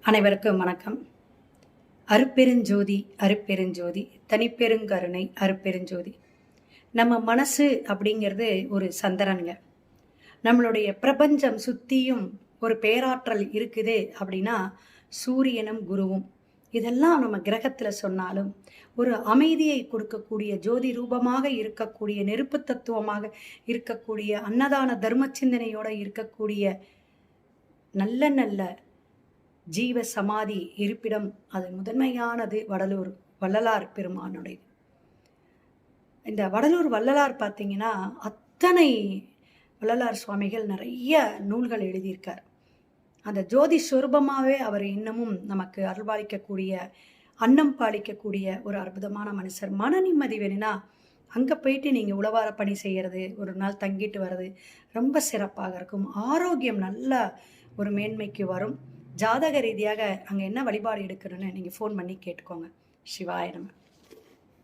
அனைவருக்கும் வணக்கம். அருட்பெருஞ்சோதி அருட்பெருஞ்சோதி தனிப்பெருங்கருணை அருட்பெருஞ்சோதி. நம்ம மனசு அப்படிங்கிறது ஒரு சந்திரனுங்க. நம்மளுடைய பிரபஞ்சம் சுற்றியும் ஒரு பேராற்றல் இருக்குது அப்படின்னா சூரியனும் குருவும். இதெல்லாம் நம்ம கிரகத்தில் சொன்னாலும் ஒரு அமைதியை கொடுக்கக்கூடிய ஜோதி ரூபமாக இருக்கக்கூடிய நெருப்பு தத்துவமாக இருக்கக்கூடிய அன்னதான தர்ம சிந்தனையோடு இருக்கக்கூடிய நல்ல நல்ல ஜீவ சமாதி இருப்பிடம் அது முதன்மையானது வடலூர் வள்ளலார் பெருமானுடைய. இந்த வடலூர் வள்ளலார் பார்த்தீங்கன்னா அத்தனை வள்ளலார் சுவாமிகள் நிறைய நூல்கள் எழுதியிருக்கார். அந்த ஜோதி சொரூபமாகவே அவர் இன்னமும் நமக்கு அருள்பாலிக்கக்கூடிய அன்னம் பாலிக்கக்கூடிய ஒரு அற்புதமான மனுஷர். மன நிம்மதி வேணும்னா அங்கே போயிட்டு நீங்கள் உழவார பணி செய்கிறது, ஒரு நாள் தங்கிட்டு வர்றது ரொம்ப சிறப்பாக இருக்கும். ஆரோக்கியம் நல்ல ஒரு மேன்மைக்கு வரும். ஜாதக ரீதியாக அங்கே என்ன வழிபாடு எடுக்கணும்னு நீங்கள் ஃபோன் பண்ணி கேட்டுக்கோங்க. சிவாய நம.